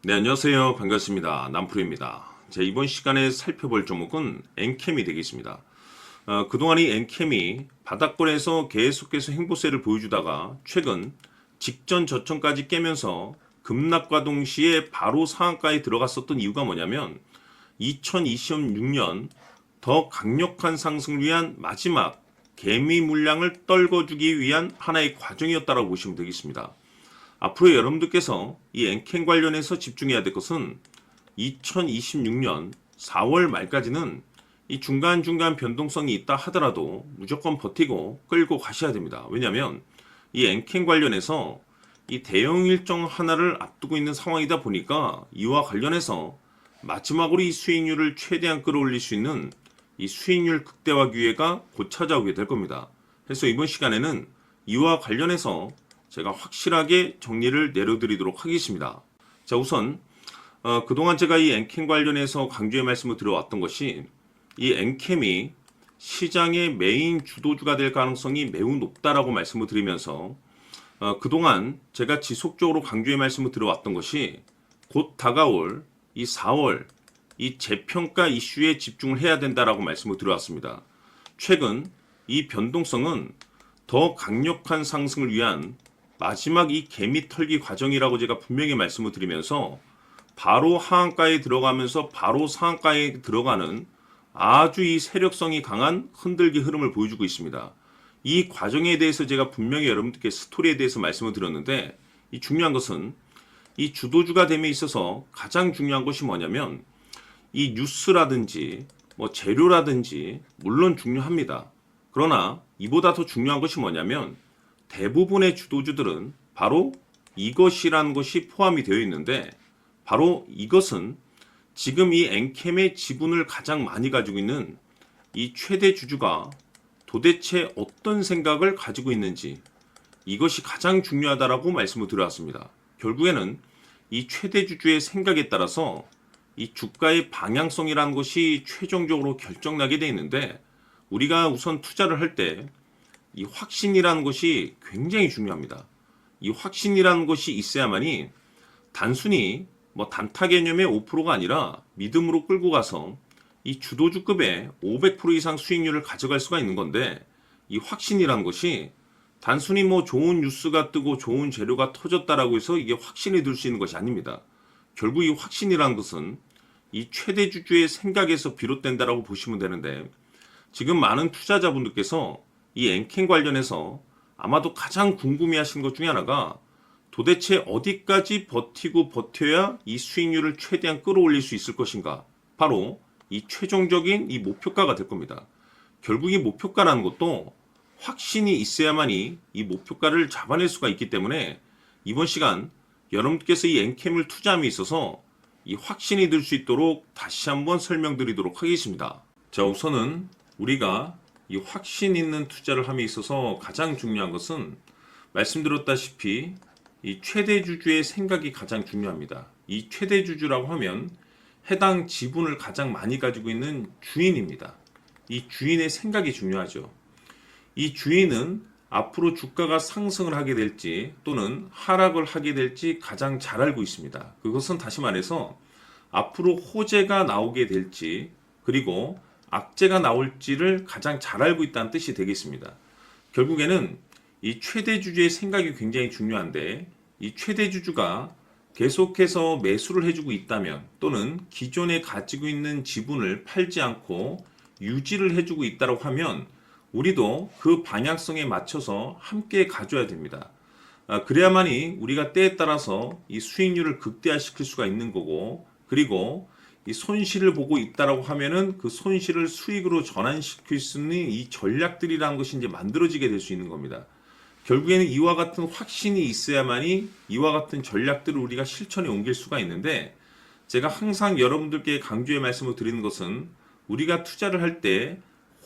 네, 안녕하세요. 반갑습니다. 남프로입니다. 이번 시간에 살펴볼 종목은 엔캠이 되겠습니다. 그동안 이 엔캠이 바닥권에서 계속해서 행보세를 보여주다가 최근 직전 저점까지 깨면서 급락과 동시에 바로 상한가에 들어갔었던 이유가 뭐냐면 2026년 더 강력한 상승을 위한 마지막 개미 물량을 떨궈주기 위한 하나의 과정이었다고 보시면 되겠습니다. 앞으로 여러분들께서 이 엔캠 관련해서 집중해야 될 것은 2026년 4월 말까지는 이 중간중간 변동성이 있다 하더라도 무조건 버티고 끌고 가셔야 됩니다. 왜냐하면 이 엔캠 관련해서 이 대형 일정 하나를 앞두고 있는 상황이다 보니까 이와 관련해서 마지막으로 이 수익률을 최대한 끌어올릴 수 있는 이 수익률 극대화 기회가 곧 찾아오게 될 겁니다. 그래서 이번 시간에는 이와 관련해서 제가 확실하게 정리를 내려드리도록 하겠습니다. 자, 우선 그동안 제가 이 엔캠 관련해서 강조의 말씀을 드려왔던 것이 이 엔캠이 시장의 메인 주도주가 될 가능성이 매우 높다라고 말씀을 드리면서 그동안 제가 지속적으로 강조의 말씀을 드려왔던 것이 곧 다가올 이 4월 이 재평가 이슈에 집중을 해야 된다라고 말씀을 드려왔습니다. 최근 이 변동성은 더 강력한 상승을 위한 마지막 이 개미 털기 과정이라고 제가 분명히 말씀을 드리면서 바로 하한가에 들어가면서 바로 상한가에 들어가는 아주 이 세력성이 강한 흔들기 흐름을 보여주고 있습니다. 이 과정에 대해서 제가 분명히 여러분들께 스토리에 대해서 말씀을 드렸는데 이 중요한 것은 이 주도주가 됨에 있어서 가장 중요한 것이 뭐냐면 이 뉴스라든지 뭐 재료라든지 물론 중요합니다. 그러나 이보다 더 중요한 것이 뭐냐면 대부분의 주도주들은 바로 이것이라는 것이 포함이 되어 있는데 바로 이것은 지금 이 엔캠의 지분을 가장 많이 가지고 있는 이 최대 주주가 도대체 어떤 생각을 가지고 있는지 이것이 가장 중요하다라고 말씀을 드려왔습니다. 결국에는 이 최대 주주의 생각에 따라서 이 주가의 방향성이라는 것이 최종적으로 결정나게 되어 있는데 우리가 우선 투자를 할 때 이 확신이라는 것이 굉장히 중요합니다. 이 확신이라는 것이 있어야만이 단순히 뭐 단타 개념의 5%가 아니라 믿음으로 끌고 가서 이 주도주급의 500% 이상 수익률을 가져갈 수가 있는 건데 이 확신이라는 것이 단순히 뭐 좋은 뉴스가 뜨고 좋은 재료가 터졌다라고 해서 이게 확신이 들 수 있는 것이 아닙니다. 결국 이 확신이라는 것은 이 최대 주주의 생각에서 비롯된다라고 보시면 되는데 지금 많은 투자자분들께서 이 엔캠 관련해서 아마도 가장 궁금해하시는 것 중에 하나가 도대체 어디까지 버티고 버텨야 이 수익률을 최대한 끌어올릴 수 있을 것인가? 바로 이 최종적인 이 목표가가 될 겁니다. 결국 이 목표가라는 것도 확신이 있어야만이 이 목표가를 잡아낼 수가 있기 때문에 이번 시간 여러분께서 이 엔캠을 투자함에 있어서 이 확신이 들 수 있도록 다시 한번 설명드리도록 하겠습니다. 자, 우선은 우리가 이 확신 있는 투자를 함에 있어서 가장 중요한 것은 말씀드렸다시피 이 최대 주주의 생각이 가장 중요합니다. 이 최대 주주라고 하면 해당 지분을 가장 많이 가지고 있는 주인입니다. 이 주인의 생각이 중요하죠. 이 주인은 앞으로 주가가 상승을 하게 될지 또는 하락을 하게 될지 가장 잘 알고 있습니다. 그것은 다시 말해서 앞으로 호재가 나오게 될지 그리고 악재가 나올지를 가장 잘 알고 있다는 뜻이 되겠습니다. 결국에는 이 최대 주주의 생각이 굉장히 중요한데 이 최대 주주가 계속해서 매수를 해주고 있다면 또는 기존에 가지고 있는 지분을 팔지 않고 유지를 해주고 있다고 하면 우리도 그 방향성에 맞춰서 함께 가져야 됩니다. 그래야만이 우리가 때에 따라서 이 수익률을 극대화시킬 수가 있는 거고 그리고 이 손실을 보고 있다라고 하면은 그 손실을 수익으로 전환시킬 수 있는 이 전략들이라는 것이 이제 만들어지게 될 수 있는 겁니다. 결국에는 이와 같은 확신이 있어야만이 이와 같은 전략들을 우리가 실천에 옮길 수가 있는데 제가 항상 여러분들께 강조의 말씀을 드리는 것은 우리가 투자를 할 때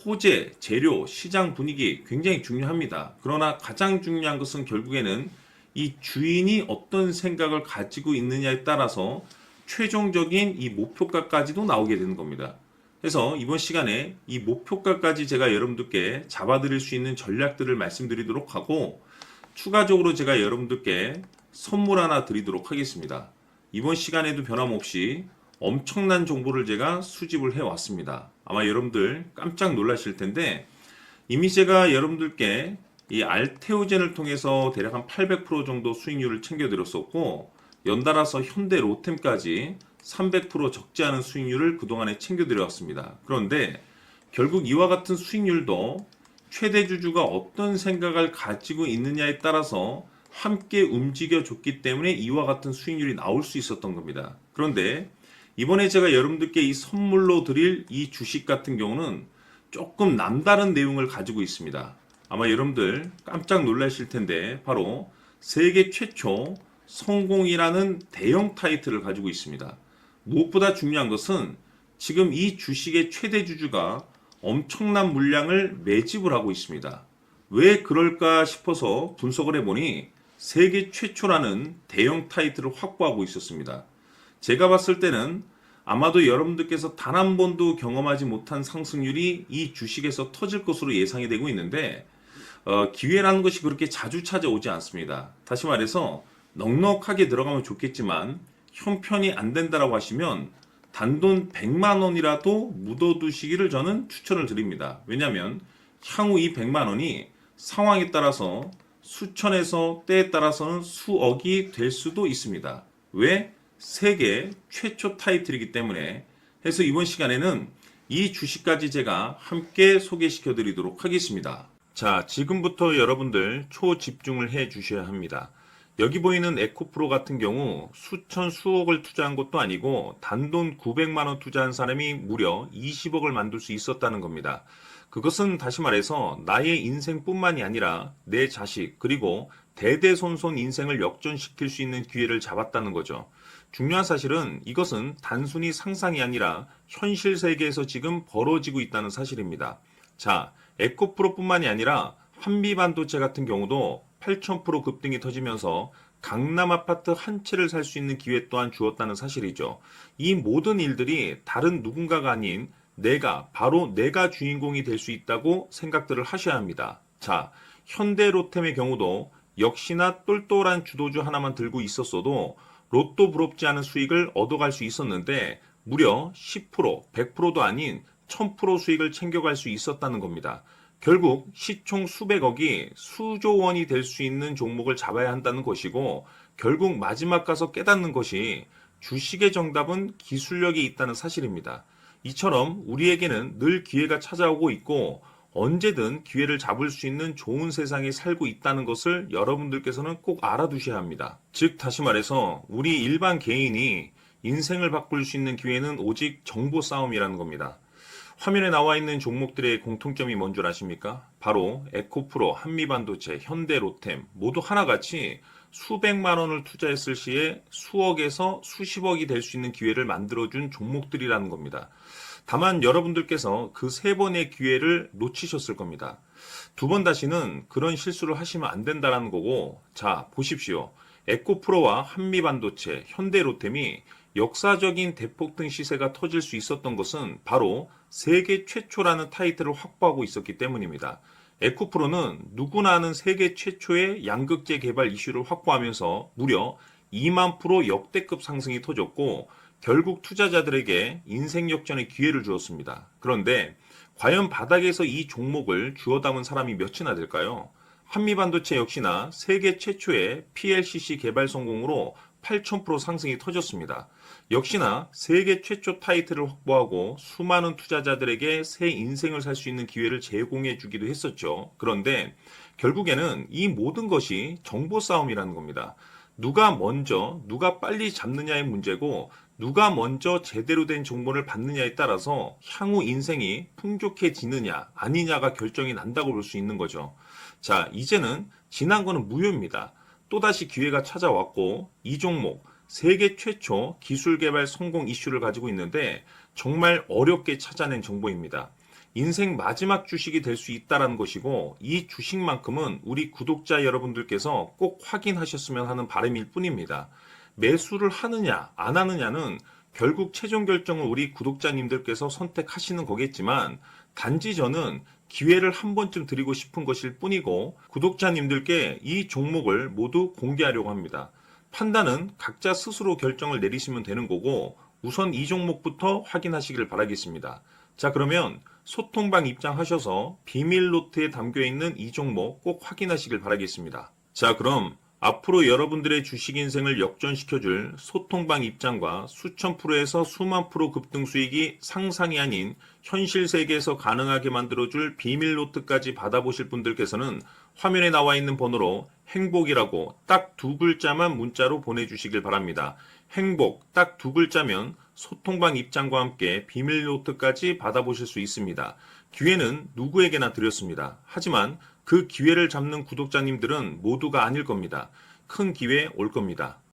호재, 재료, 시장 분위기 굉장히 중요합니다. 그러나 가장 중요한 것은 결국에는 이 주인이 어떤 생각을 가지고 있느냐에 따라서 최종적인 이 목표가까지도 나오게 되는 겁니다. 그래서 이번 시간에 이 목표가까지 제가 여러분들께 잡아드릴 수 있는 전략들을 말씀드리도록 하고 추가적으로 제가 여러분들께 선물 하나 드리도록 하겠습니다. 이번 시간에도 변함없이 엄청난 정보를 제가 수집을 해왔습니다. 아마 여러분들 깜짝 놀라실 텐데 이미 제가 여러분들께 이 알테오젠을 통해서 대략 한 800% 정도 수익률을 챙겨드렸었고 연달아서 현대 로템까지 300% 적지 않은 수익률을 그동안에 챙겨드려왔습니다. 그런데 결국 이와 같은 수익률도 최대 주주가 어떤 생각을 가지고 있느냐에 따라서 함께 움직여줬기 때문에 이와 같은 수익률이 나올 수 있었던 겁니다. 그런데 이번에 제가 여러분들께 이 선물로 드릴 이 주식 같은 경우는 조금 남다른 내용을 가지고 있습니다. 아마 여러분들 깜짝 놀라실 텐데 바로 세계 최초 성공이라는 대형 타이틀을 가지고 있습니다. 무엇보다 중요한 것은 지금 이 주식의 최대 주주가 엄청난 물량을 매집을 하고 있습니다. 왜 그럴까 싶어서 분석을 해보니 세계 최초라는 대형 타이틀을 확보하고 있었습니다. 제가 봤을 때는 아마도 여러분들께서 단 한 번도 경험하지 못한 상승률이 이 주식에서 터질 것으로 예상이 되고 있는데 기회라는 것이 그렇게 자주 찾아오지 않습니다. 다시 말해서 넉넉하게 들어가면 좋겠지만 형편이 안 된다라고 하시면 단돈 100만 원이라도 묻어두시기를 저는 추천을 드립니다. 왜냐하면 향후 이 100만 원이 상황에 따라서 수천에서 때에 따라서는 수억이 될 수도 있습니다. 왜? 세계 최초 타이틀이기 때문에. 해서 이번 시간에는 이 주식까지 제가 함께 소개시켜 드리도록 하겠습니다. 자, 지금부터 여러분들 초집중을 해 주셔야 합니다. 여기 보이는 에코프로 같은 경우 수천 수억을 투자한 것도 아니고 단돈 900만 원 투자한 사람이 무려 20억을 만들 수 있었다는 겁니다. 그것은 다시 말해서 나의 인생뿐만이 아니라 내 자식 그리고 대대손손 인생을 역전시킬 수 있는 기회를 잡았다는 거죠. 중요한 사실은 이것은 단순히 상상이 아니라 현실 세계에서 지금 벌어지고 있다는 사실입니다. 자, 에코프로뿐만이 아니라 한미반도체 같은 경우도 8,000% 급등이 터지면서 강남 아파트 한 채를 살 수 있는 기회 또한 주었다는 사실이죠. 이 모든 일들이 다른 누군가가 아닌 바로 내가 주인공이 될 수 있다고 생각들을 하셔야 합니다. 자, 현대로템의 경우도 역시나 똘똘한 주도주 하나만 들고 있었어도 로또 부럽지 않은 수익을 얻어갈 수 있었는데 무려 10%, 100%도 아닌 1000% 수익을 챙겨갈 수 있었다는 겁니다. 결국 시총 수백억이 수조 원이 될 수 있는 종목을 잡아야 한다는 것이고 결국 마지막 가서 깨닫는 것이 주식의 정답은 기술력이 있다는 사실입니다. 이처럼 우리에게는 늘 기회가 찾아오고 있고 언제든 기회를 잡을 수 있는 좋은 세상에 살고 있다는 것을 여러분들께서는 꼭 알아두셔야 합니다. 즉 다시 말해서 우리 일반 개인이 인생을 바꿀 수 있는 기회는 오직 정보 싸움이라는 겁니다. 화면에 나와 있는 종목들의 공통점이 뭔 줄 아십니까? 바로 에코프로, 한미반도체, 현대로템 모두 하나같이 수백만 원을 투자했을 시에 수억에서 수십억이 될 수 있는 기회를 만들어준 종목들이라는 겁니다. 다만 여러분들께서 그 세 번의 기회를 놓치셨을 겁니다. 두 번 다시는 그런 실수를 하시면 안 된다는 거고, 자 보십시오. 에코프로와 한미반도체, 현대로템이 역사적인 대폭등 시세가 터질 수 있었던 것은 바로 세계 최초라는 타이틀을 확보하고 있었기 때문입니다. 에코프로는 누구나 아는 세계 최초의 양극재 개발 이슈를 확보하면서 무려 2만 프로 역대급 상승이 터졌고 결국 투자자들에게 인생 역전의 기회를 주었습니다. 그런데 과연 바닥에서 이 종목을 주워 담은 사람이 몇이나 될까요? 한미반도체 역시나 세계 최초의 PLCC 개발 성공으로 8,000% 상승이 터졌습니다. 역시나 세계 최초 타이틀을 확보하고 수많은 투자자들에게 새 인생을 살 수 있는 기회를 제공해 주기도 했었죠. 그런데 결국에는 이 모든 것이 정보 싸움이라는 겁니다. 누가 먼저, 누가 빨리 잡느냐의 문제고 누가 먼저 제대로 된 정보를 받느냐에 따라서 향후 인생이 풍족해지느냐 아니냐가 결정이 난다고 볼 수 있는 거죠. 자, 이제는 지난 거는 무효입니다. 또다시 기회가 찾아왔고 이 종목 세계 최초 기술 개발 성공 이슈를 가지고 있는데 정말 어렵게 찾아낸 정보입니다. 인생 마지막 주식이 될 수 있다는 것이고 이 주식만큼은 우리 구독자 여러분들께서 꼭 확인하셨으면 하는 바람일 뿐입니다. 매수를 하느냐 안 하느냐는 결국 최종 결정을 우리 구독자님들께서 선택하시는 거겠지만 단지 저는 기회를 한 번쯤 드리고 싶은 것일 뿐이고 구독자님들께 이 종목을 모두 공개하려고 합니다. 판단은 각자 스스로 결정을 내리시면 되는 거고 우선 이 종목부터 확인하시길 바라겠습니다. 자, 그러면 소통방 입장하셔서 비밀 노트에 담겨 있는 이 종목 꼭 확인하시길 바라겠습니다. 자, 그럼 앞으로 여러분들의 주식 인생을 역전시켜줄 소통방 입장과 수천 프로에서 수만 프로 급등 수익이 상상이 아닌 현실 세계에서 가능하게 만들어줄 비밀 노트까지 받아보실 분들께서는 화면에 나와 있는 번호로 행복이라고 딱 두 글자만 문자로 보내주시길 바랍니다. 행복 딱 두 글자면 소통방 입장과 함께 비밀 노트까지 받아보실 수 있습니다. 기회는 누구에게나 드렸습니다. 하지만 그 기회를 잡는 구독자님들은 모두가 아닐 겁니다. 큰 기회 올 겁니다.